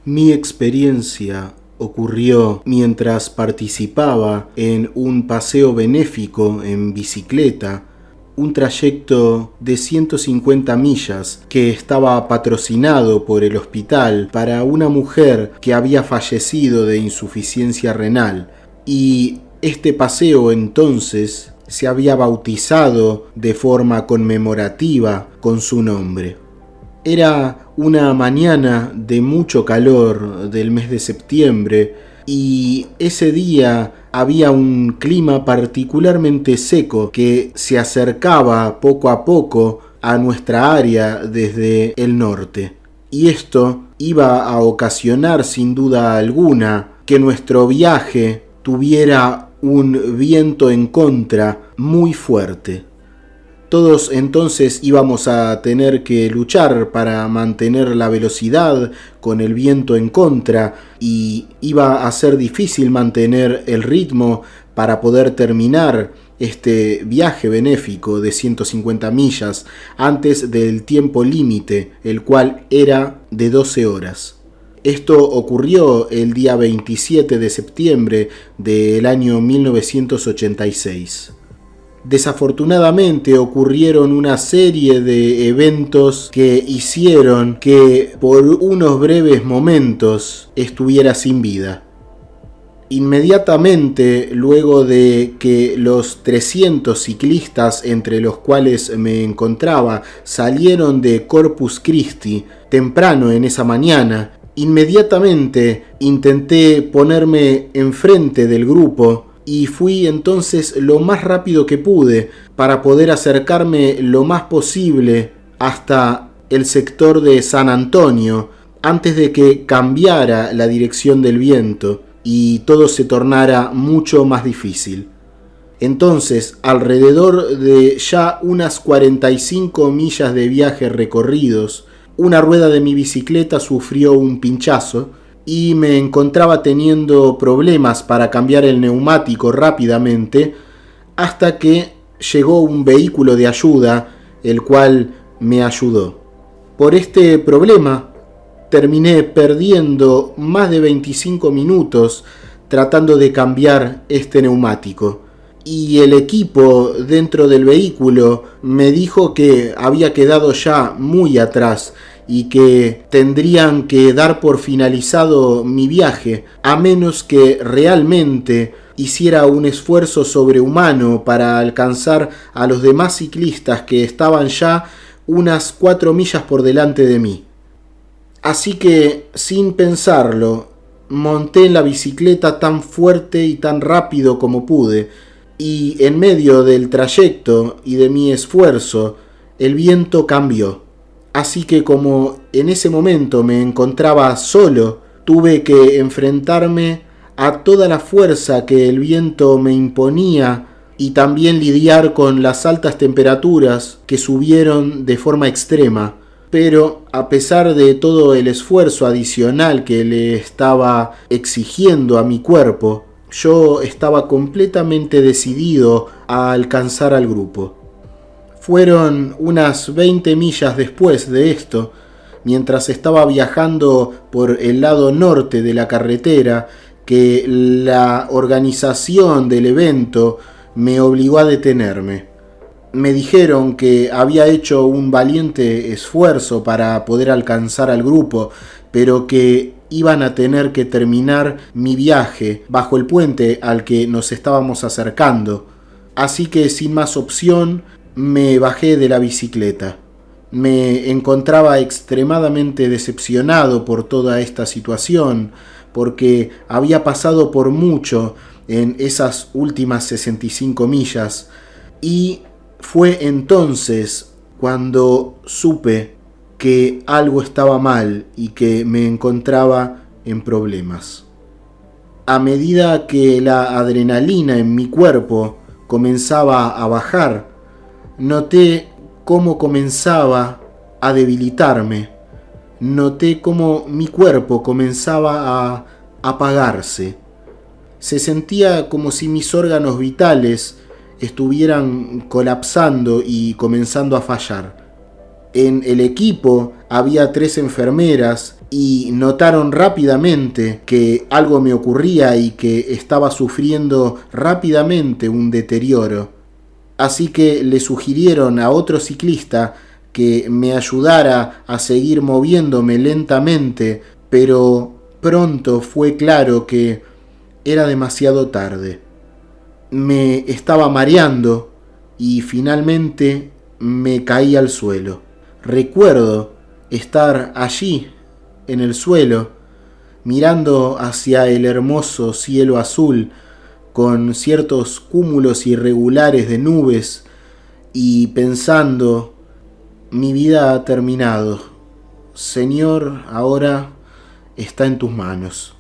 Mi experiencia ocurrió mientras participaba en un paseo benéfico en bicicleta, un trayecto de 150 millas que estaba patrocinado por el hospital para una mujer que había fallecido de insuficiencia renal. Y este paseo entonces se había bautizado de forma conmemorativa con su nombre. Era una mañana de mucho calor del mes de septiembre y ese día había un clima particularmente seco que se acercaba poco a poco a nuestra área desde el norte. Y esto iba a ocasionar sin duda alguna que nuestro viaje tuviera un viento en contra muy fuerte. Todos entonces íbamos a tener que luchar para mantener la velocidad con el viento en contra y iba a ser difícil mantener el ritmo para poder terminar este viaje benéfico de 150 millas antes del tiempo límite, el cual era de 12 horas. Esto ocurrió el día 27 de septiembre del año 1986. Desafortunadamente ocurrieron una serie de eventos que hicieron que por unos breves momentos estuviera sin vida. Inmediatamente luego de que los 300 ciclistas entre los cuales me encontraba salieron de Corpus Christi temprano en esa mañana, inmediatamente intenté ponerme enfrente del grupo y fui entonces lo más rápido que pude para poder acercarme lo más posible hasta el sector de San Antonio antes de que cambiara la dirección del viento y todo se tornara mucho más difícil. Entonces, alrededor de ya unas 45 millas de viaje recorridos, una rueda de mi bicicleta sufrió un pinchazo y me encontraba teniendo problemas para cambiar el neumático rápidamente hasta que llegó un vehículo de ayuda, el cual me ayudó. Por este problema terminé perdiendo más de 25 minutos tratando de cambiar este neumático. Y el equipo dentro del vehículo me dijo que había quedado ya muy atrás y que tendrían que dar por finalizado mi viaje, a menos que realmente hiciera un esfuerzo sobrehumano para alcanzar a los demás ciclistas que estaban ya unas 4 millas por delante de mí. Así que, sin pensarlo, monté en la bicicleta tan fuerte y tan rápido como pude, y en medio del trayecto y de mi esfuerzo, el viento cambió. Así que como en ese momento me encontraba solo, tuve que enfrentarme a toda la fuerza que el viento me imponía y también lidiar con las altas temperaturas que subieron de forma extrema. Pero a pesar de todo el esfuerzo adicional que le estaba exigiendo a mi cuerpo, yo estaba completamente decidido a alcanzar al grupo. Fueron unas 20 millas después de esto, mientras estaba viajando por el lado norte de la carretera, que la organización del evento me obligó a detenerme. Me dijeron que había hecho un valiente esfuerzo para poder alcanzar al grupo, pero que iban a tener que terminar mi viaje bajo el puente al que nos estábamos acercando. Así que sin más opción, me bajé de la bicicleta. Me encontraba extremadamente decepcionado por toda esta situación, porque había pasado por mucho en esas últimas 65 millas, y fue entonces cuando supe que algo estaba mal y que me encontraba en problemas. A medida que la adrenalina en mi cuerpo comenzaba a bajar, noté cómo comenzaba a debilitarme. Noté cómo mi cuerpo comenzaba a apagarse. Se sentía como si mis órganos vitales estuvieran colapsando y comenzando a fallar. En el equipo había 3 enfermeras y notaron rápidamente que algo me ocurría y que estaba sufriendo rápidamente un deterioro. Así que le sugirieron a otro ciclista que me ayudara a seguir moviéndome lentamente, pero pronto fue claro que era demasiado tarde. Me estaba mareando y finalmente me caí al suelo. Recuerdo estar allí, en el suelo, mirando hacia el hermoso cielo azul, con ciertos cúmulos irregulares de nubes, y pensando, mi vida ha terminado. Señor, ahora está en tus manos.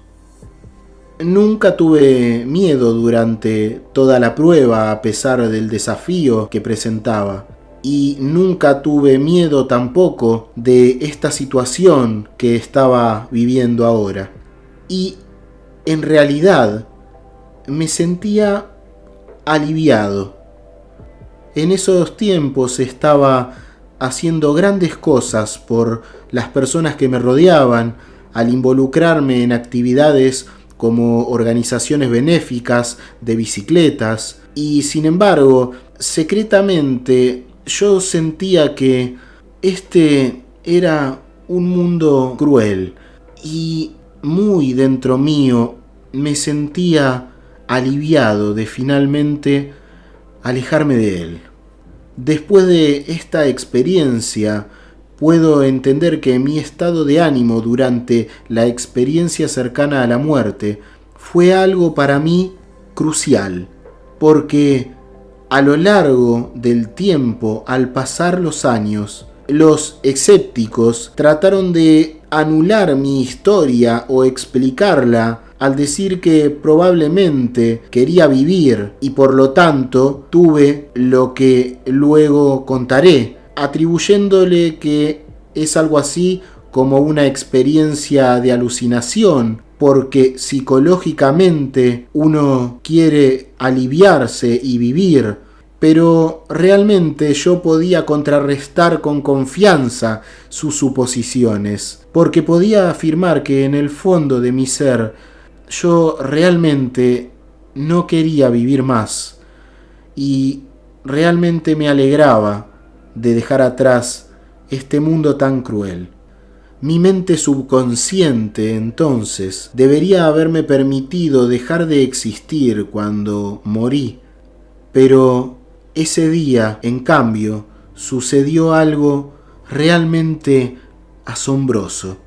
Nunca tuve miedo durante toda la prueba, a pesar del desafío que presentaba. Y nunca tuve miedo tampoco de esta situación que estaba viviendo ahora. Y en realidad me sentía aliviado. En esos tiempos estaba haciendo grandes cosas por las personas que me rodeaban, al involucrarme en actividades como organizaciones benéficas de bicicletas, y sin embargo, secretamente yo sentía que este era un mundo cruel, y muy dentro mío me sentía aliviado de finalmente alejarme de él. Después de esta experiencia, puedo entender que mi estado de ánimo durante la experiencia cercana a la muerte fue algo para mí crucial, porque a lo largo del tiempo, al pasar los años, los escépticos trataron de anular mi historia o explicarla al decir que probablemente quería vivir y por lo tanto tuve lo que luego contaré, atribuyéndole que es algo así como una experiencia de alucinación, porque psicológicamente uno quiere aliviarse y vivir, pero realmente yo podía contrarrestar con confianza sus suposiciones, porque podía afirmar que en el fondo de mi ser yo realmente no quería vivir más, y realmente me alegraba de dejar atrás este mundo tan cruel. Mi mente subconsciente, entonces, debería haberme permitido dejar de existir cuando morí, pero ese día, en cambio, sucedió algo realmente asombroso.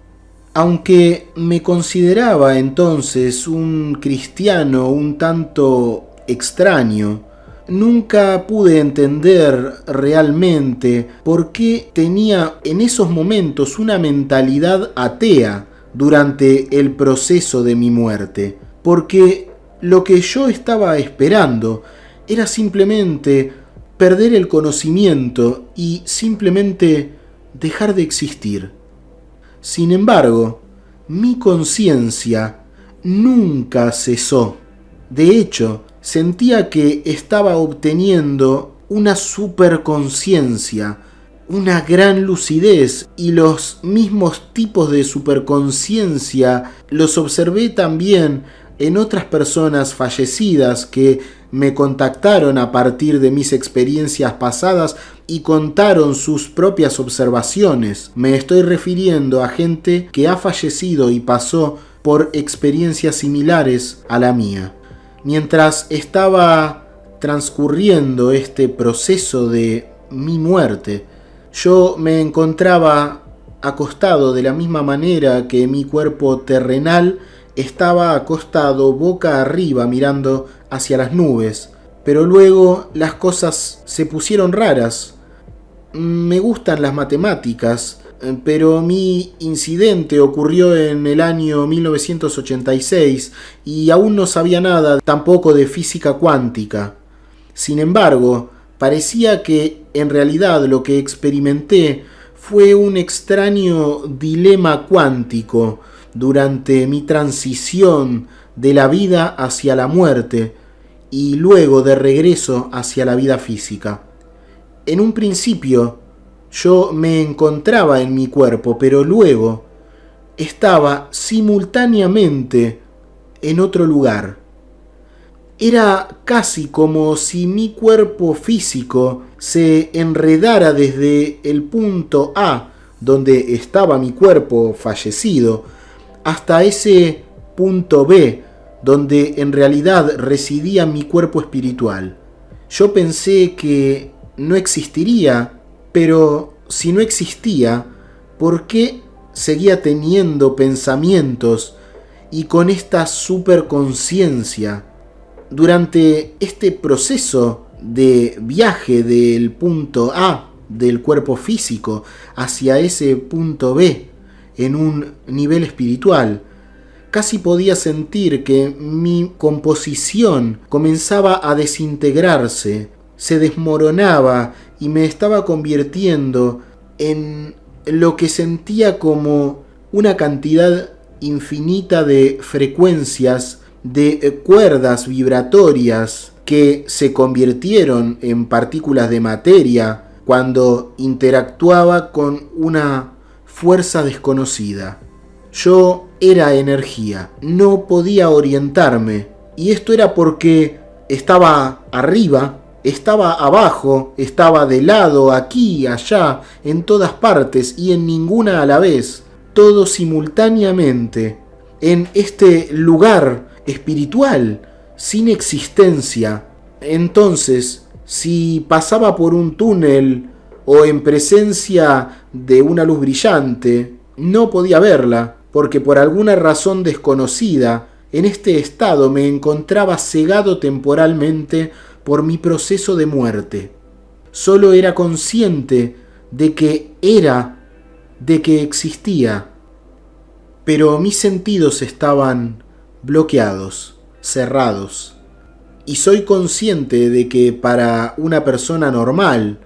Aunque me consideraba entonces un cristiano un tanto extraño, nunca pude entender realmente por qué tenía en esos momentos una mentalidad atea durante el proceso de mi muerte, porque lo que yo estaba esperando era simplemente perder el conocimiento y simplemente dejar de existir. Sin embargo, mi conciencia nunca cesó. De hecho, sentía que estaba obteniendo una superconciencia, una gran lucidez, y los mismos tipos de superconciencia los observé también en otras personas fallecidas que me contactaron a partir de mis experiencias pasadas y contaron sus propias observaciones. Me estoy refiriendo a gente que ha fallecido y pasó por experiencias similares a la mía. Mientras estaba transcurriendo este proceso de mi muerte, yo me encontraba acostado de la misma manera que mi cuerpo terrenal estaba acostado boca arriba mirando hacia las nubes, pero luego las cosas se pusieron raras. Me gustan las matemáticas, pero mi incidente ocurrió en el año 1986 y aún no sabía nada tampoco de física cuántica. Sin embargo, parecía que en realidad lo que experimenté fue un extraño dilema cuántico durante mi transición de la vida hacia la muerte y luego de regreso hacia la vida física. En un principio yo me encontraba en mi cuerpo, pero luego estaba simultáneamente en otro lugar. Era casi como si mi cuerpo físico se enredara desde el punto A, donde estaba mi cuerpo fallecido, hasta ese punto B, donde en realidad residía mi cuerpo espiritual. Yo pensé que no existiría, pero si no existía, ¿por qué seguía teniendo pensamientos y con esta superconciencia? Durante este proceso de viaje del punto A del cuerpo físico hacia ese punto B en un nivel espiritual, casi podía sentir que mi composición comenzaba a desintegrarse, se desmoronaba y me estaba convirtiendo en lo que sentía como una cantidad infinita de frecuencias, de cuerdas vibratorias que se convirtieron en partículas de materia cuando interactuaba con una fuerza desconocida. Yo era energía, no podía orientarme, y esto era porque estaba arriba, estaba abajo, estaba de lado, aquí, allá, en todas partes y en ninguna a la vez, todo simultáneamente, en este lugar espiritual, sin existencia. Entonces, si pasaba por un túnel o en presencia de una luz brillante, no podía verla, porque por alguna razón desconocida, en este estado me encontraba cegado temporalmente por mi proceso de muerte. Solo era consciente de que era, de que existía, pero mis sentidos estaban bloqueados, cerrados. Y soy consciente de que para una persona normal,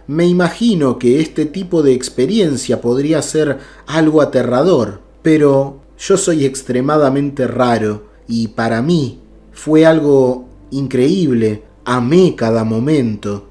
me imagino que este tipo de experiencia podría ser algo aterrador, pero yo soy extremadamente raro y para mí fue algo increíble. Amé cada momento.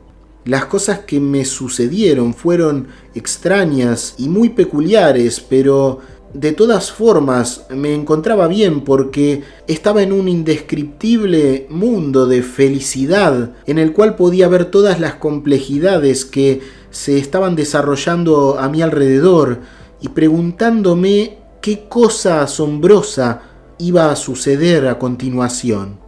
Las cosas que me sucedieron fueron extrañas y muy peculiares, pero de todas formas me encontraba bien porque estaba en un indescriptible mundo de felicidad en el cual podía ver todas las complejidades que se estaban desarrollando a mi alrededor y preguntándome qué cosa asombrosa iba a suceder a continuación.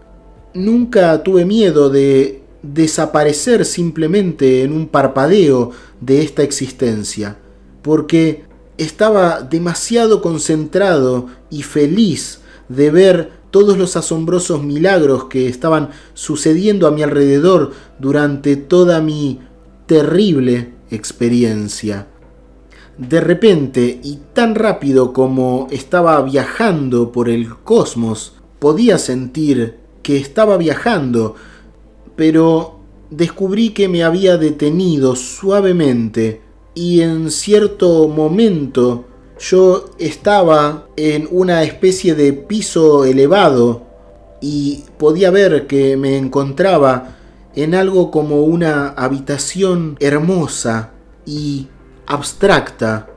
Nunca tuve miedo de desaparecer simplemente en un parpadeo de esta existencia, porque estaba demasiado concentrado y feliz de ver todos los asombrosos milagros que estaban sucediendo a mi alrededor durante toda mi terrible experiencia. De repente, y tan rápido como estaba viajando por el cosmos, podía sentir que estaba viajando, pero descubrí que me había detenido suavemente y en cierto momento yo estaba en una especie de piso elevado y podía ver que me encontraba en algo como una habitación hermosa y abstracta,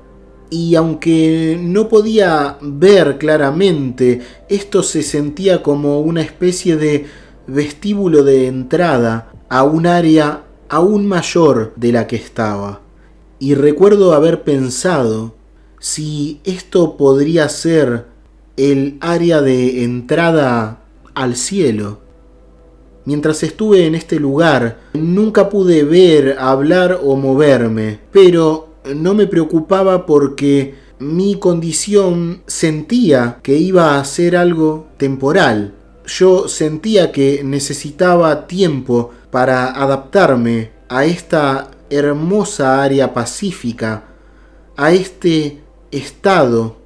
y aunque no podía ver claramente, esto se sentía como una especie de vestíbulo de entrada a un área aún mayor de la que estaba. Y recuerdo haber pensado si esto podría ser el área de entrada al cielo. Mientras estuve en este lugar, nunca pude ver, hablar o moverme, pero no me preocupaba porque mi condición sentía que iba a ser algo temporal. Yo sentía que necesitaba tiempo para adaptarme a esta hermosa área pacífica, a este estado,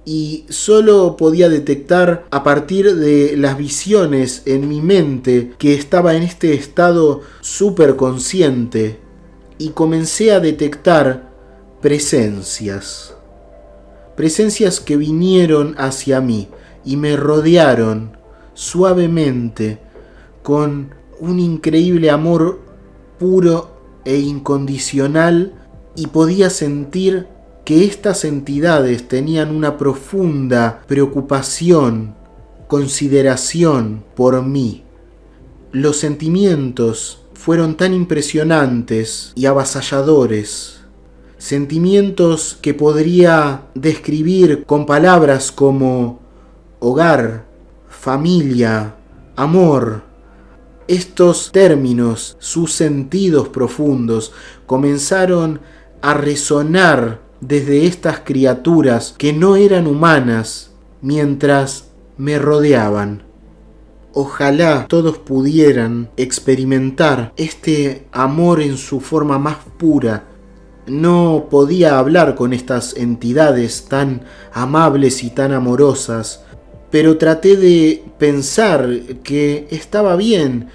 y solo podía detectar a partir de las visiones en mi mente que estaba en este estado superconsciente, y comencé a detectar presencias que vinieron hacia mí y me rodearon suavemente con un increíble amor puro e incondicional, y podía sentir que estas entidades tenían una profunda preocupación, consideración por mí. Los sentimientos fueron tan impresionantes y avasalladores, sentimientos que podría describir con palabras como hogar, familia, amor. Estos términos, sus sentidos profundos, comenzaron a resonar desde estas criaturas que no eran humanas mientras me rodeaban. Ojalá todos pudieran experimentar este amor en su forma más pura. No podía hablar con estas entidades tan amables y tan amorosas, pero traté de pensar que estaba bien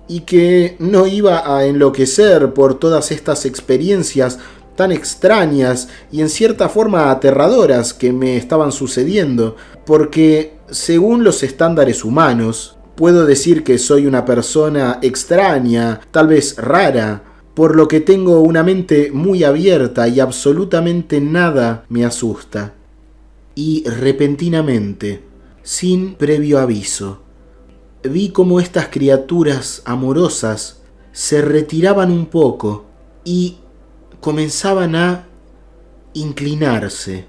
y que no iba a enloquecer por todas estas experiencias tan extrañas y en cierta forma aterradoras que me estaban sucediendo, porque según los estándares humanos, puedo decir que soy una persona extraña, tal vez rara, por lo que tengo una mente muy abierta y absolutamente nada me asusta. Y repentinamente, sin previo aviso, vi cómo estas criaturas amorosas se retiraban un poco y comenzaban a inclinarse.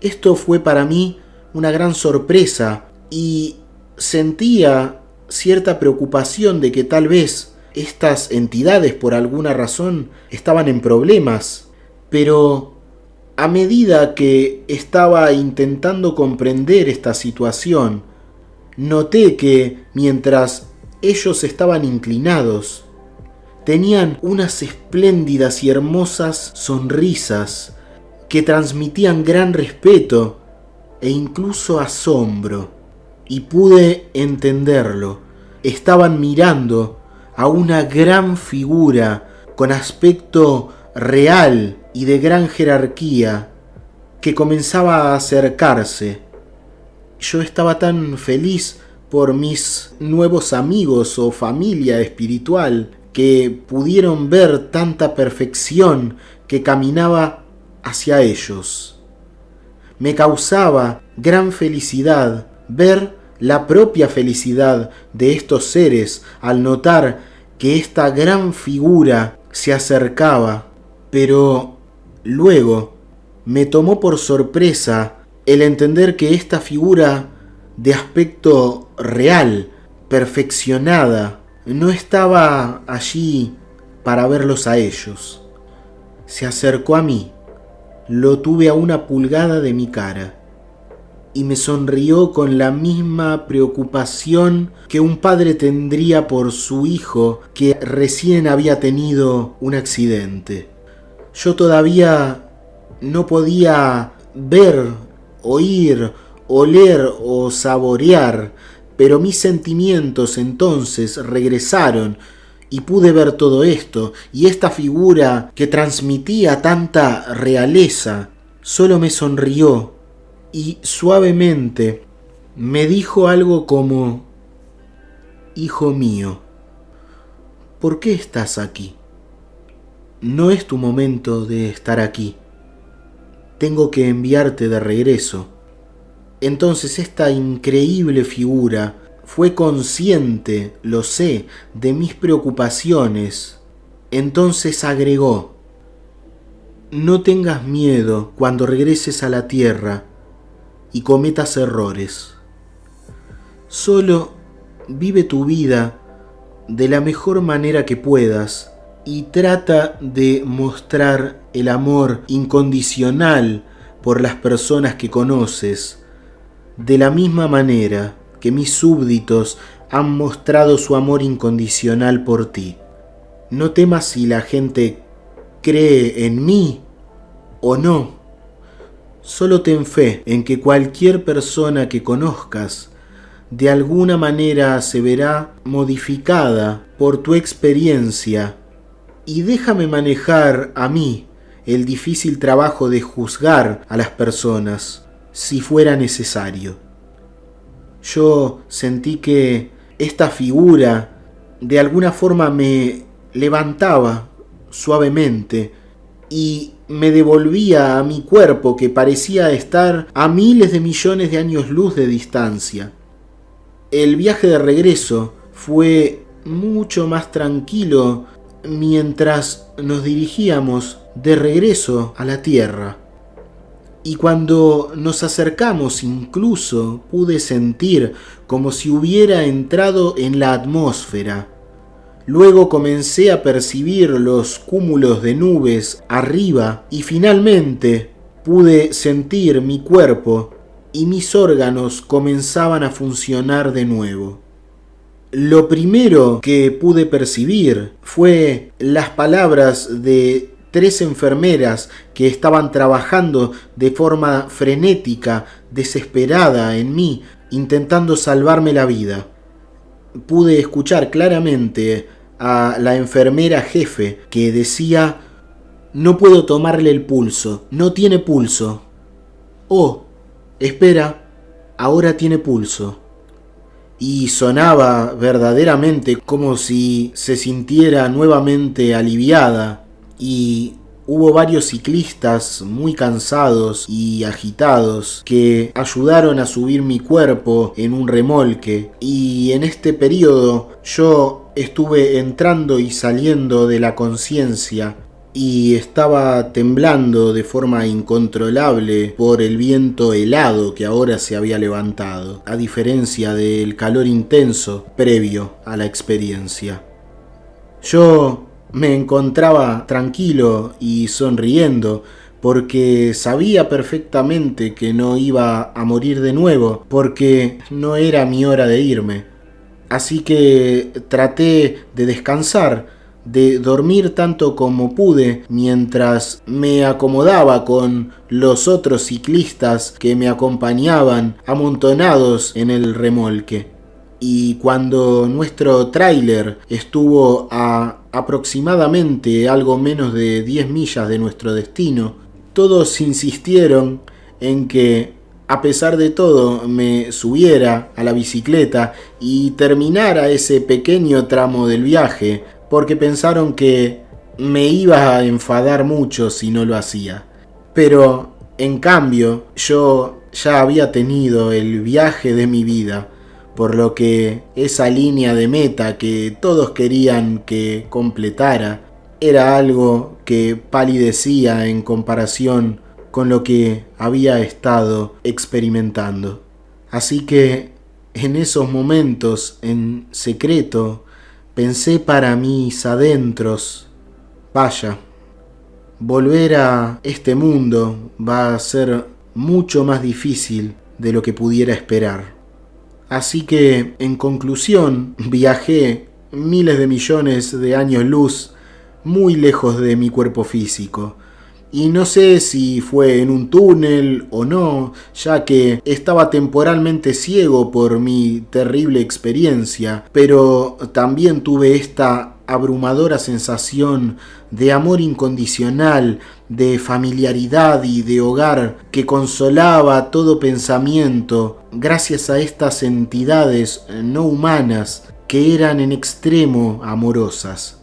Esto fue para mí una gran sorpresa y sentía cierta preocupación de que tal vez estas entidades por alguna razón estaban en problemas, pero a medida que estaba intentando comprender esta situación, noté que mientras ellos estaban inclinados, tenían unas espléndidas y hermosas sonrisas que transmitían gran respeto e incluso asombro. Y pude entenderlo. Estaban mirando a una gran figura con aspecto real y de gran jerarquía que comenzaba a acercarse. Yo estaba tan feliz por mis nuevos amigos o familia espiritual que pudieron ver tanta perfección que caminaba hacia ellos. Me causaba gran felicidad ver la propia felicidad de estos seres al notar que esta gran figura se acercaba, pero luego me tomó por sorpresa el entender que esta figura de aspecto real, perfeccionada, no estaba allí para verlos a ellos. Se acercó a mí, lo tuve a una pulgada de mi cara y me sonrió con la misma preocupación que un padre tendría por su hijo que recién había tenido un accidente. Yo todavía no podía ver, oír, oler o saborear, pero mis sentimientos entonces regresaron y pude ver todo esto, y esta figura que transmitía tanta realeza solo me sonrió y suavemente me dijo algo como: «Hijo mío, ¿por qué estás aquí? No es tu momento de estar aquí. Tengo que enviarte de regreso». Entonces esta increíble figura fue consciente, lo sé, de mis preocupaciones. Entonces agregó: «No tengas miedo cuando regreses a la tierra y cometas errores. Solo vive tu vida de la mejor manera que puedas y trata de mostrar el amor incondicional por las personas que conoces, de la misma manera que mis súbditos han mostrado su amor incondicional por ti. No temas si la gente cree en mí o no. Solo ten fe en que cualquier persona que conozcas de alguna manera se verá modificada por tu experiencia, y déjame manejar a mí el difícil trabajo de juzgar a las personas si fuera necesario». Yo sentí que esta figura de alguna forma me levantaba suavemente y me devolvía a mi cuerpo que parecía estar a miles de millones de años luz de distancia. El viaje de regreso fue mucho más tranquilo mientras nos dirigíamos de regreso a la Tierra. Y cuando nos acercamos incluso pude sentir como si hubiera entrado en la atmósfera. Luego comencé a percibir los cúmulos de nubes arriba y finalmente pude sentir mi cuerpo y mis órganos comenzaban a funcionar de nuevo. Lo primero que pude percibir fue las palabras de 3 enfermeras que estaban trabajando de forma frenética, desesperada en mí, intentando salvarme la vida. Pude escuchar claramente a la enfermera jefe que decía: no puedo tomarle el pulso, no tiene pulso. Oh, espera, ahora tiene pulso. Y sonaba verdaderamente como si se sintiera nuevamente aliviada, y hubo varios ciclistas muy cansados y agitados que ayudaron a subir mi cuerpo en un remolque, y en este periodo yo estuve entrando y saliendo de la conciencia y estaba temblando de forma incontrolable por el viento helado que ahora se había levantado, a diferencia del calor intenso previo a la experiencia. Yo me encontraba tranquilo y sonriendo porque sabía perfectamente que no iba a morir de nuevo, porque no era mi hora de irme. Así que traté de descansar, de dormir tanto como pude mientras me acomodaba con los otros ciclistas que me acompañaban amontonados en el remolque. Y cuando nuestro tráiler estuvo a aproximadamente algo menos de 10 millas de nuestro destino, todos insistieron en que, a pesar de todo, me subiera a la bicicleta y terminara ese pequeño tramo del viaje, porque pensaron que me iba a enfadar mucho si no lo hacía. Pero, en cambio, yo ya había tenido el viaje de mi vida, por lo que esa línea de meta que todos querían que completara era algo que palidecía en comparación con lo que había estado experimentando. Así que en esos momentos, en secreto, pensé para mis adentros: vaya, volver a este mundo va a ser mucho más difícil de lo que pudiera esperar. Así que, en conclusión, viajé miles de millones de años luz muy lejos de mi cuerpo físico. Y no sé si fue en un túnel o no, ya que estaba temporalmente ciego por mi terrible experiencia, pero también tuve esta abrumadora sensación de amor incondicional, de familiaridad y de hogar que consolaba todo pensamiento gracias a estas entidades no humanas que eran en extremo amorosas.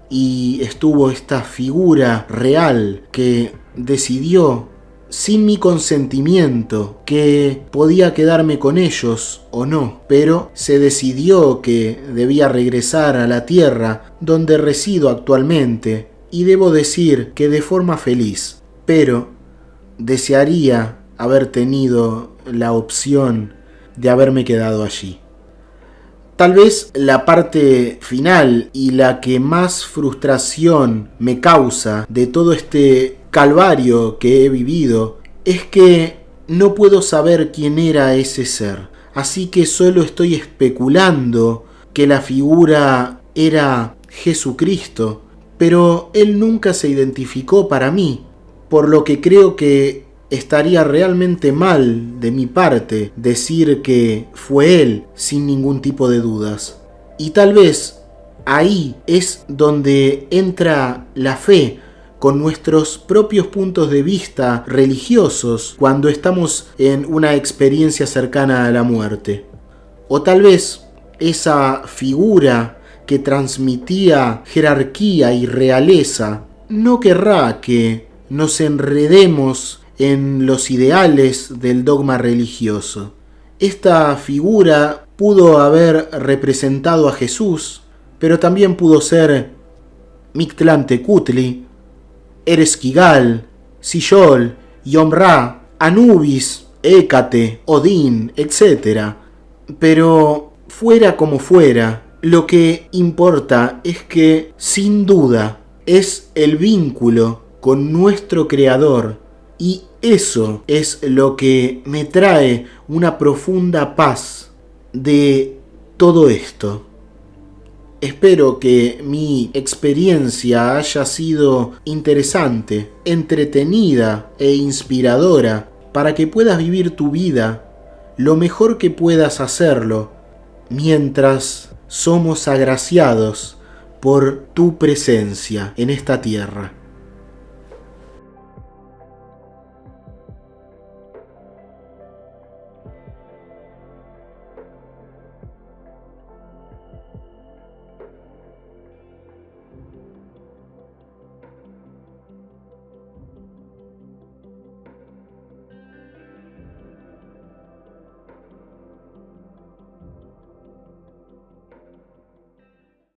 Y estuvo esta figura real que decidió, sin mi consentimiento, que podía quedarme con ellos o no, pero se decidió que debía regresar a la tierra donde resido actualmente, y debo decir que de forma feliz, pero desearía haber tenido la opción de haberme quedado allí. Tal vez la parte final y la que más frustración me causa de todo este calvario que he vivido es que no puedo saber quién era ese ser. Así que solo estoy especulando que la figura era Jesucristo, pero él nunca se identificó para mí, por lo que creo que estaría realmente mal de mi parte decir que fue él sin ningún tipo de dudas. Y tal vez ahí es donde entra la fe con nuestros propios puntos de vista religiosos cuando estamos en una experiencia cercana a la muerte. O tal vez esa figura que transmitía jerarquía y realeza no querrá que nos enredemos en los ideales del dogma religioso. Esta figura pudo haber representado a Jesús, pero también pudo ser Mictlantecutli, Ereshkigal, Sillol, Yom-Ra, Anubis, Hécate, Odín, etc. Pero fuera como fuera, lo que importa es que, sin duda, es el vínculo con nuestro Creador, y eso es lo que me trae una profunda paz de todo esto. Espero que mi experiencia haya sido interesante, entretenida e inspiradora para que puedas vivir tu vida lo mejor que puedas hacerlo mientras somos agraciados por tu presencia en esta tierra.